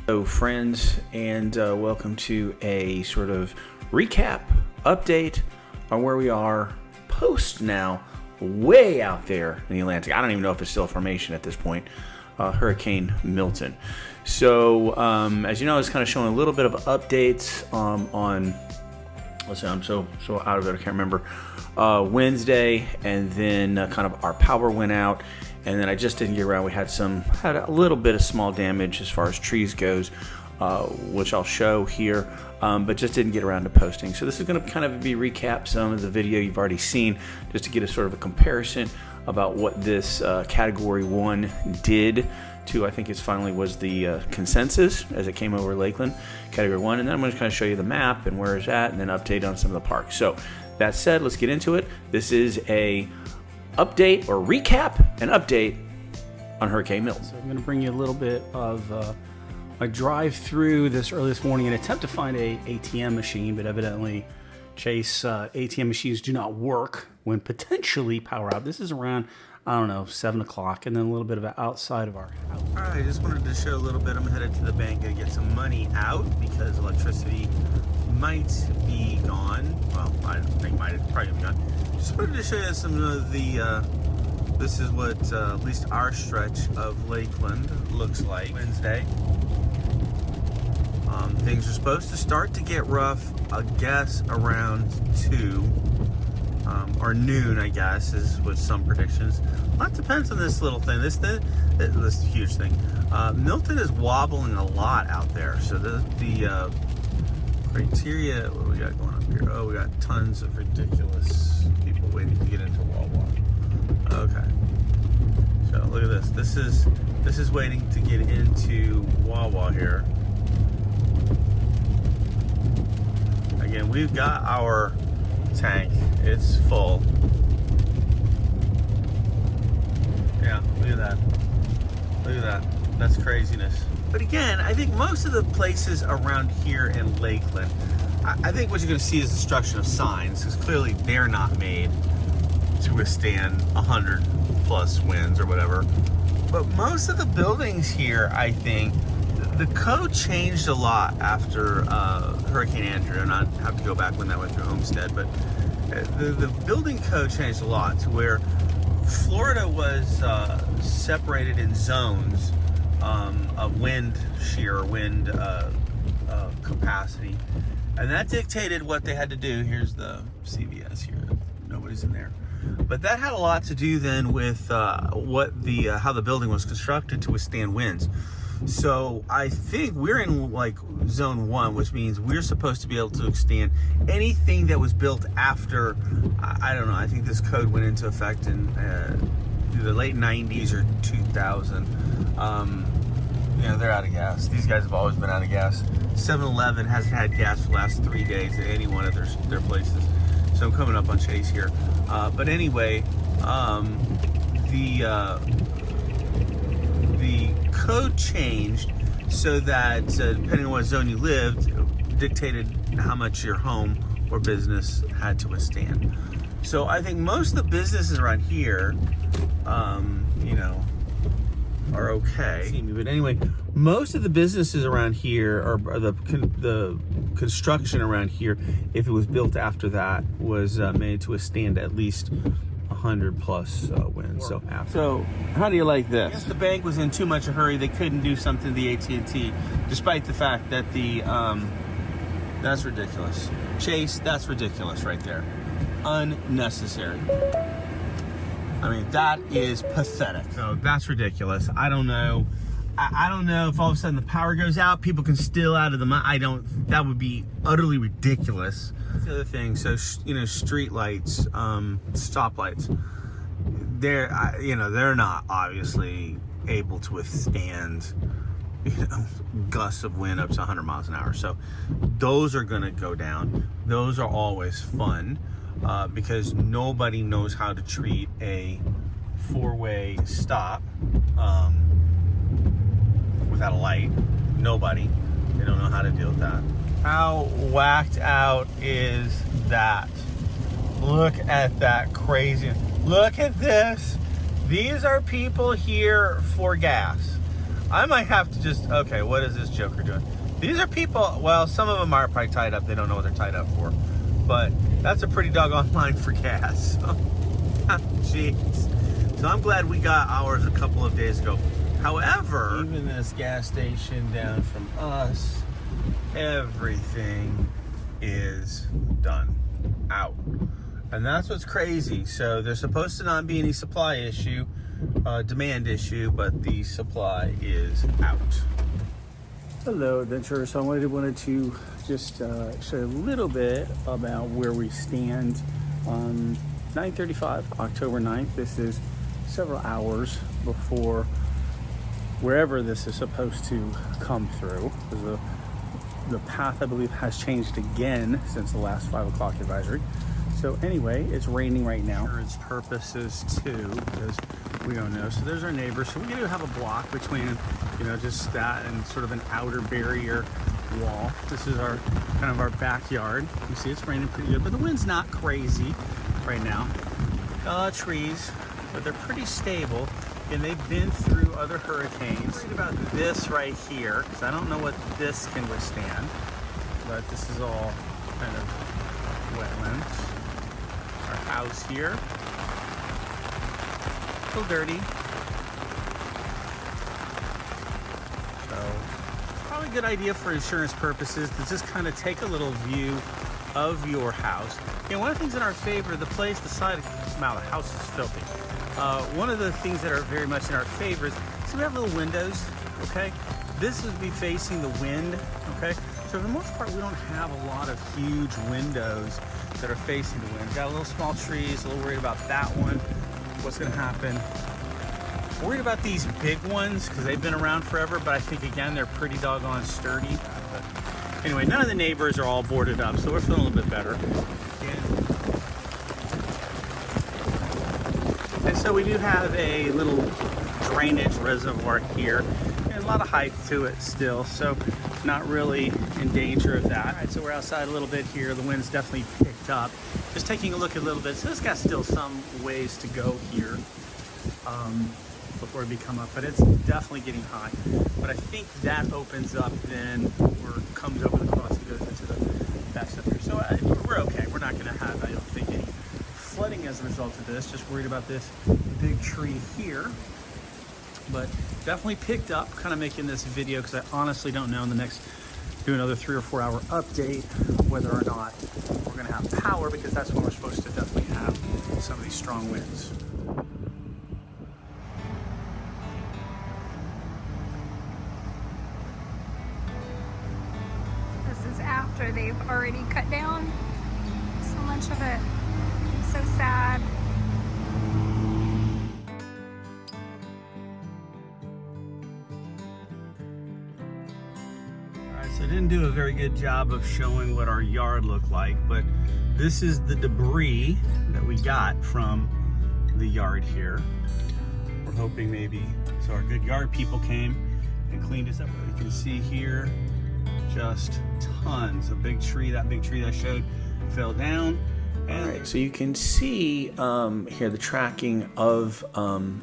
Hello friends, and welcome to a sort of recap update on where we are post now way out there in the Atlantic. I don't even know if it's still a formation at this point. Hurricane Milton. So as you know, it's kind of showing a little bit of updates on, let's see, I'm so out of it, I can't remember, Wednesday, and then kind of our power went out. And then I just didn't get around. We had a little bit of small damage as far as trees goes, which I'll show here, but just didn't get around to posting. So this is going to kind of be recap some of the video you've already seen, just to get a sort of a comparison about what this Category 1 did to, I think it finally was the consensus as it came over Lakeland, Category 1. And then I'm going to kind of show you the map and where it's at, and then update on some of the parks. So that said, let's get into it. This is a update or recap and update on Hurricane Milton. So I'm going to bring you a little bit of a drive through this early this morning and attempt to find a ATM machine, but evidently Chase ATM machines do not work when potentially power out. This is around, I don't know, 7 o'clock, and then a little bit of outside of our house. All right, I just wanted to show a little bit. I'm headed to the bank to get some money out because electricity might be gone. Well, I think probably be gone. Just wanted to show you some of the, this is what at least our stretch of Lakeland looks like Wednesday. Things are supposed to start to get rough, I guess, around 2 or noon, I guess, is with some predictions. A lot depends on this little thing. This huge thing. Milton is wobbling a lot out there, so the criteria, what do we got going up here? Oh, we got tons of ridiculous people waiting to get into Wawa. Okay. So look at this. This is waiting to get into Wawa here. Again, we've got our tank. It's full. Yeah, look at that. Look at that. That's craziness. But again, I think most of the places around here in Lakeland, I think what you're going to see is destruction of signs, because clearly they're not made to withstand 100 plus winds or whatever. But most of the buildings here, I think, the code changed a lot after Hurricane Andrew, and I have to go back when that went through Homestead, but the building code changed a lot to where Florida was separated in zones of wind shear, wind capacity, and that dictated what they had to do. Here's the CVS here. Nobody's in there, but that had a lot to do then with what how the building was constructed to withstand winds. So I think we're in like zone 1, which means we're supposed to be able to withstand anything that was built after, I don't know, I think this code went into effect in the late 90s or 2000. You know, they're out of gas. These guys have always been out of gas. 7-Eleven hasn't had gas for the last 3 days at any one of their places. So I'm coming up on Chase here. But anyway, the code changed so that depending on what zone you lived, dictated how much your home or business had to withstand. So I think most of the businesses around here, you know, are okay. But anyway, most of the businesses around here, or the construction around here, if it was built after that, was made to withstand at least 100 plus winds. So how do you like this? I guess the bank was in too much a hurry. They couldn't do something to the AT&T, despite the fact that that's ridiculous. Chase, that's ridiculous right there. Unnecessary. I mean, that is pathetic. So that's ridiculous. I don't know. I don't know if all of a sudden the power goes out, people can steal out of the money. That would be utterly ridiculous. That's the other thing. So, you know, street lights, stoplights, they're not obviously able to withstand, you know, gusts of wind up to 100 miles an hour. So those are going to go down. Those are always fun. Because nobody knows how to treat a 4-way stop without a light. Nobody. They don't know how to deal with that. How whacked out is that? Look at that crazy. Look at this. These are people here for gas. I might have to just, okay, what is this joker doing? These are people, well, some of them are probably tied up. They don't know what they're tied up for. But that's a pretty doggone line for gas. Jeez. So I'm glad we got ours a couple of days ago. However, even this gas station down from us, everything is done out. And that's what's crazy. So there's supposed to not be any supply issue, demand issue, but the supply is out. Hello, adventurers. So I wanted to just show a little bit about where we stand on 9/35, October 9th. This is several hours before wherever this is supposed to come through. The path, I believe, has changed again since the last 5 o'clock advisory. So anyway, it's raining right now. Insurance purposes too, because we don't know. So there's our neighbors. So we do have a block between, just that and sort of an outer barrier wall. This is our kind of our backyard. You see it's raining pretty good, but the wind's not crazy right now. Trees, but they're pretty stable. And they've been through other hurricanes. I'm worried about this right here, because I don't know what this can withstand. But this is all kind of wetlands. Our house here, a little dirty. So, probably a good idea for insurance purposes to just kind of take a little view of your house. One of the things in our favor, the house is filthy. One of the things that are very much in our favor is, so we have little windows, okay? This would be facing the wind, okay? So for the most part, we don't have a lot of huge windows that are facing the wind. We've got little small trees, a little worried about that one. What's gonna happen? Worried about these big ones, because they've been around forever, but I think, again, they're pretty doggone sturdy. But anyway, none of the neighbors are all boarded up, so we're feeling a little bit better. And so we do have a little drainage reservoir here, and a lot of height to it still, so not really in danger of that. All right, so we're outside a little bit here. The wind's definitely picked up. Just taking a look a little bit. So this got still some ways to go here before it become up, but it's definitely getting high. But I think that opens up then, or comes over the cross and goes into the back stuff here. So we're okay. We're not going to have, I don't think, any flooding as a result of this. Just worried about this big tree here. But definitely picked up, kind of making this video because I honestly don't know in the next, do another 3 or 4 hour update whether or not we're going to have power, because that's when we're supposed to definitely have some of these strong winds. This is after they've already cut down so much of it. It's so sad. So I didn't do a very good job of showing what our yard looked like, but this is the debris that we got from the yard here. We're hoping maybe, so our good yard people came and cleaned us up. You can see here, just tons. That big tree that I showed fell down. All right, so you can see here the tracking of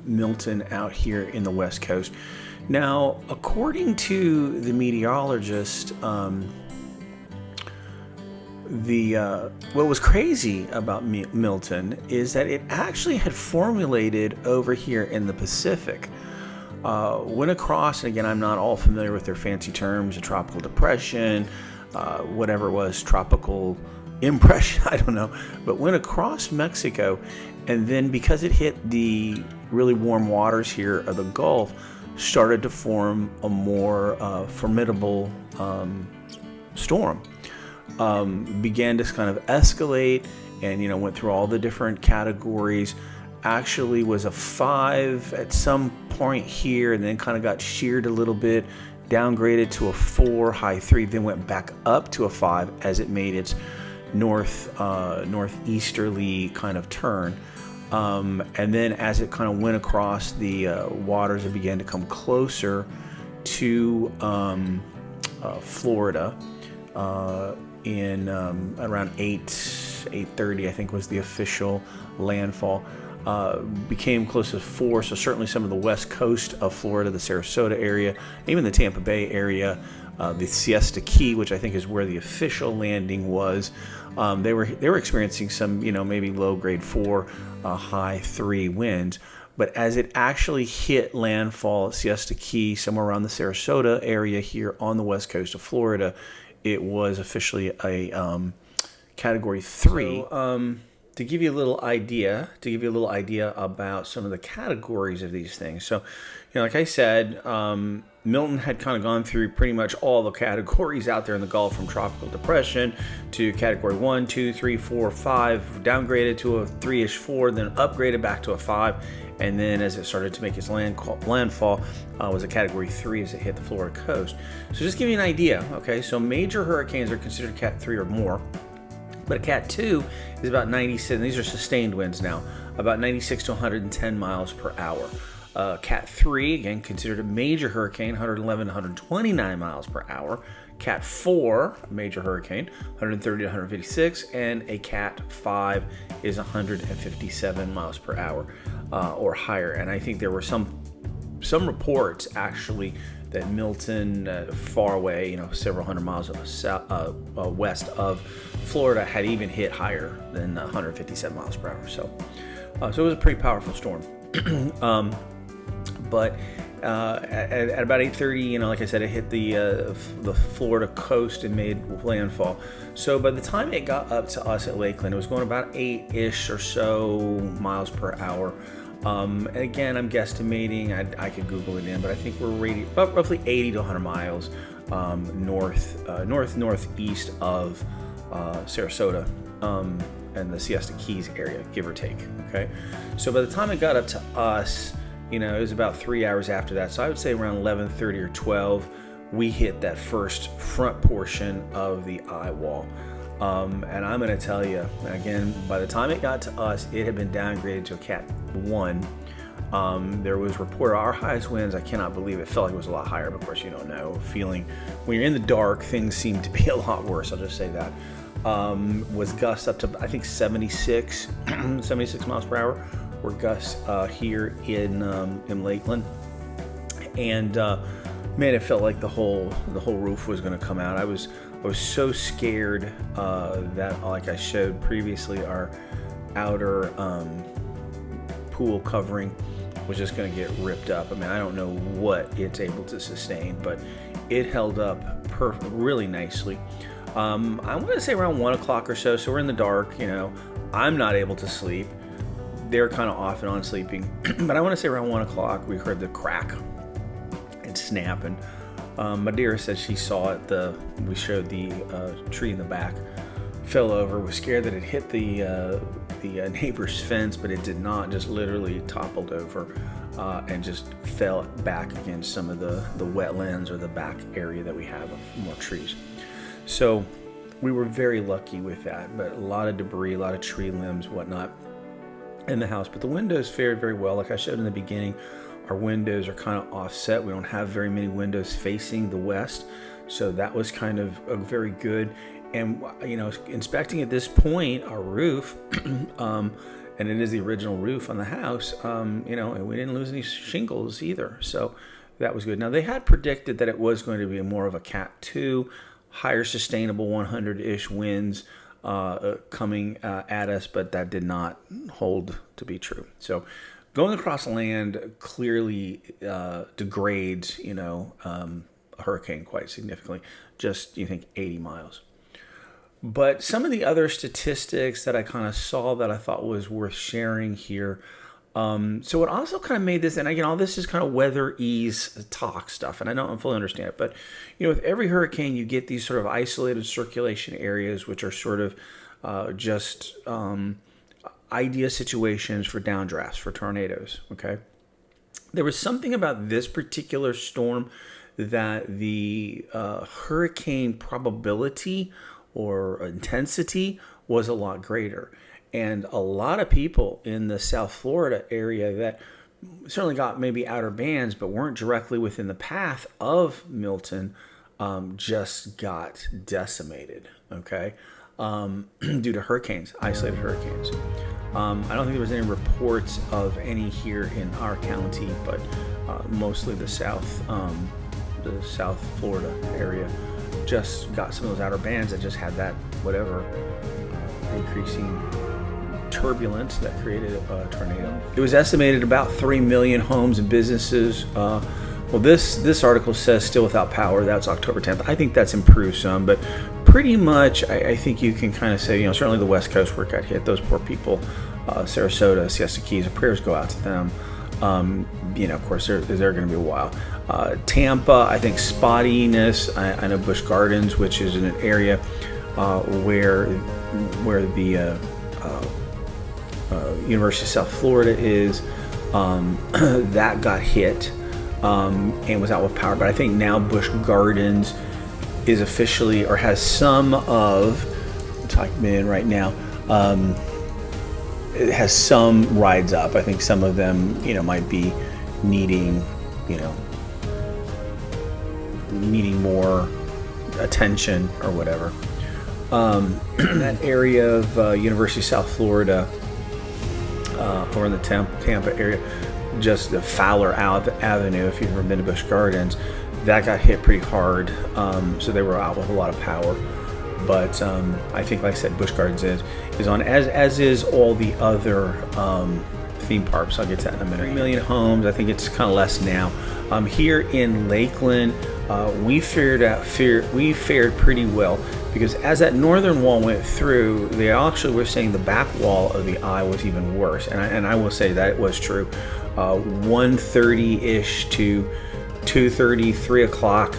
Milton out here in the West Coast. Now, according to the meteorologist, what was crazy about Milton is that it actually had formulated over here in the Pacific. Went across, and again, I'm not all familiar with their fancy terms, a tropical depression, whatever it was, tropical impression, I don't know, but went across Mexico, and then because it hit the really warm waters here of the Gulf, started to form a more formidable storm. Began to kind of escalate, and went through all the different categories. Actually was a 5 at some point here, and then kind of got sheared a little bit, downgraded to a 4, high 3, then went back up to a 5 as it made its northeasterly kind of turn. And then as it kind of went across the waters, it began to come closer to Florida in around 8:30, I think was the official landfall. became close to 4, so certainly some of the west coast of Florida, the Sarasota area, even the Tampa Bay area, the Siesta Key, which I think is where the official landing was. They were experiencing some, maybe low grade 4, high 3 winds. But as it actually hit landfall at Siesta Key, somewhere around the Sarasota area here on the west coast of Florida, it was officially a Category 3. So, to give you a little idea about some of the categories of these things. So, like I said, Milton had kind of gone through pretty much all the categories out there in the Gulf, from tropical depression to Category 1, 2, 3, 4, 5, downgraded to a 3-ish 4, then upgraded back to a 5. And then as it started to make its landfall, was a Category 3 as it hit the Florida coast. So just give you an idea, okay? So major hurricanes are considered Cat 3 or more, but a Cat 2 is about 96, these are sustained winds now, about 96 to 110 miles per hour. Cat 3, again, considered a major hurricane, 111 to 129 miles per hour. Cat 4, a major hurricane, 130 to 156, and a Cat 5 is 157 miles per hour or higher. And I think there were some reports actually that Milton, far away, several hundred miles west of Florida, had even hit higher than 157 miles per hour. So it was a pretty powerful storm. But at about 8:30, like I said, it hit the Florida coast and made landfall. So by the time it got up to us at Lakeland, it was going about 8-ish or so miles per hour. And again, I'm guesstimating. I could Google it in, but I think we're about roughly 80 to 100 miles northeast of Sarasota and the Siesta Keys area, give or take. Okay, so by the time it got up to us, it was about 3 hours after that. So I would say around 11:30 or 12, we hit that first front portion of the eye wall. And I'm going to tell you, again, by the time it got to us, it had been downgraded to a Cat 1. There was reported our highest winds, I cannot believe it, felt like it was a lot higher, but of course you don't know. Feeling, when you're in the dark, things seem to be a lot worse, I'll just say that. Was gusts up to, I think, 76 miles per hour were gusts here in Lakeland. And man, it felt like the whole roof was going to come out. I was so scared that, like I showed previously, our outer pool covering was just going to get ripped up. I mean, I don't know what it's able to sustain, but it held up really nicely. I want to say around 1 o'clock or so. So we're in the dark. I'm not able to sleep. They're kind of off and on sleeping, but I want to say around 1 o'clock we heard the crack and snap, and Madeira said she saw it. We showed the tree in the back fell over. Was scared that it hit the neighbor's fence, but it did not. Just literally toppled over and just fell back against some of the wetlands or the back area that we have of more trees. So we were very lucky with that, but a lot of debris, a lot of tree limbs, whatnot in the house. But the windows fared very well. Like I showed in the beginning, our windows are kind of offset. We don't have very many windows facing the west, so that was kind of very good. And inspecting at this point our roof, and it is the original roof on the house, and we didn't lose any shingles either, so that was good. Now, they had predicted that it was going to be more of a Cat 2, higher sustainable 100-ish winds coming at us, but that did not hold to be true. So going across land clearly degrades, a hurricane quite significantly, just, 80 miles. But some of the other statistics that I kind of saw that I thought was worth sharing here. So what also kind of made this, and again, all this is kind of weather ease talk stuff, and I don't fully understand it, but with every hurricane, you get these sort of isolated circulation areas, which are sort of just idea situations for downdrafts, for tornadoes. Okay, there was something about this particular storm that the hurricane probability or intensity was a lot greater. And a lot of people in the South Florida area that certainly got maybe outer bands, but weren't directly within the path of Milton, just got decimated, okay, due to hurricanes, isolated hurricanes. I don't think there was any reports of any here in our county, but mostly the South Florida area just got some of those outer bands that just had that increasing turbulence that created a tornado. It was estimated about 3 million homes and businesses. Well, this article says still without power. That's October 10th. I think that's improved some, but pretty much I think you can kind of say, certainly the West Coast where it got hit, those poor people, Sarasota, Siesta Keys, prayers go out to them. Of course, they're going to be a while. Tampa, I think spottiness. I know Busch Gardens, which is in an area where the University of South Florida is, that got hit and was out with power. But I think now Busch Gardens is officially, or has some of, I'm typing in right now, it has some rides up. I think some of them, might be needing more attention or whatever. That area of University of South Florida, or in the Tampa area, just the Fowler Avenue, if you've ever been to Busch Gardens, that got hit pretty hard. So they were out with a lot of power. But I think, like I said, Busch Gardens is on, as is all the other theme parks. I'll get to that in a minute. 3 million homes. I think it's kind of less now. Here in Lakeland, we fared pretty well, because as that northern wall went through, they actually were saying the back wall of the eye was even worse, and I will say that it was true. 1:30-ish to 2:30, 3 o'clock,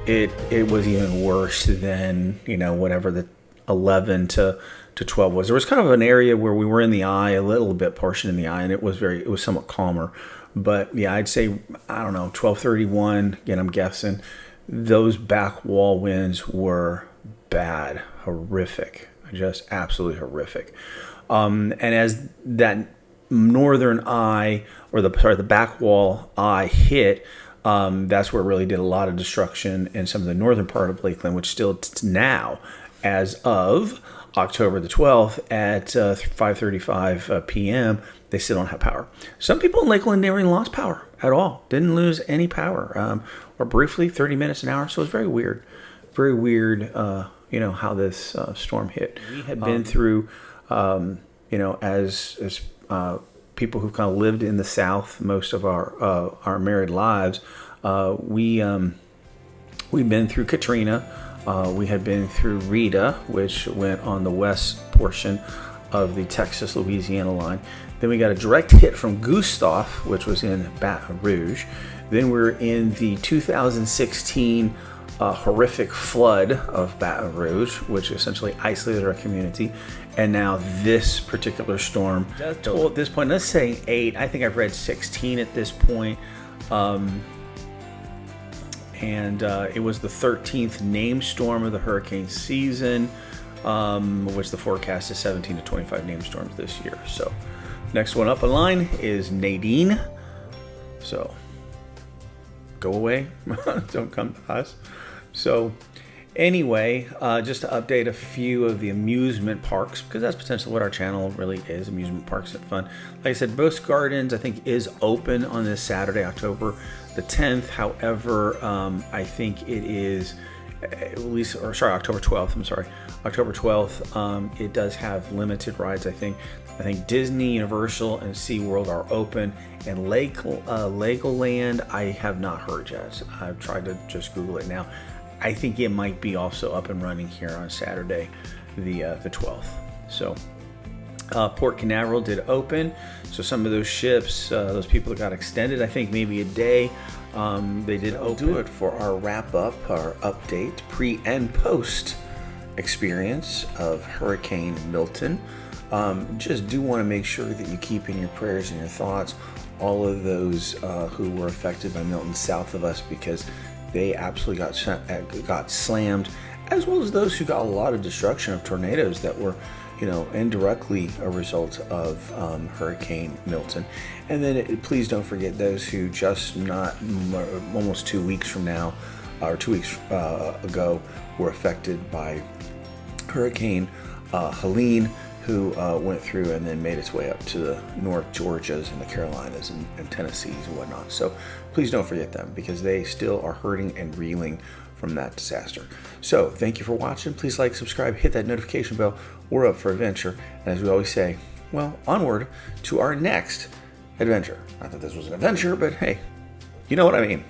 it was even worse than whatever the 11 to 12 was. There was kind of an area where we were in the eye, a little bit portion in the eye, and it was somewhat calmer. But yeah, I'd say, I don't know, 12:31, again, I'm guessing, those back wall winds were bad, horrific, just absolutely horrific. And as that northern eye, or the back wall eye hit, that's where it really did a lot of destruction in some of the northern part of Lakeland, which still now, as of October the 12th at 5:35 p.m., they still don't have power. Some people in Lakeland never even lost power at all. Didn't lose any power, or briefly 30 minutes an hour. So it's very weird. Very weird, how this storm hit. We had been through, as people who've kind of lived in the South most of our married lives, we've been through Katrina. We had been through Rita, which went on the west portion of the Texas-Louisiana line. Then we got a direct hit from Gustav, which was in Baton Rouge. Then we're in the 2016 horrific flood of Baton Rouge, which essentially isolated our community. And now this particular storm, at this point, let's say 8. I think I've read 16 at this point. And it was the 13th named storm of the hurricane season, which the forecast is 17 to 25 named storms this year. So next one up in line is Nadine. So go away. Don't come to us. So anyway, just to update a few of the amusement parks, because that's potentially what our channel really is, amusement parks and fun. Like I said, Busch Gardens, I think, is open on this Saturday, October the 10th. However, I think it is, October 12th, I'm sorry. October 12th, it does have limited rides, I think. I think Disney, Universal, and SeaWorld are open. And Legoland, I have not heard yet. I've tried to just Google it now. I think it might be also up and running here on Saturday, the 12th. So Port Canaveral did open. So some of those ships, those people that got extended, I think maybe a day, they did open. Do it for our wrap up, our update, pre and post experience of Hurricane Milton. Just do want to make sure that you keep in your prayers and your thoughts all of those who were affected by Milton south of us, because they absolutely got slammed, as well as those who got a lot of destruction of tornadoes that were, indirectly a result of Hurricane Milton. And then please don't forget those who just almost 2 weeks from now, or 2 weeks ago, were affected by Hurricane Helene. who went through and then made its way up to the North Georgias and the Carolinas and Tennessees and whatnot. So please don't forget them, because they still are hurting and reeling from that disaster. So thank you for watching. Please like, subscribe, hit that notification bell. We're up for adventure. And as we always say, well, onward to our next adventure. Not that this was an adventure, but hey, you know what I mean.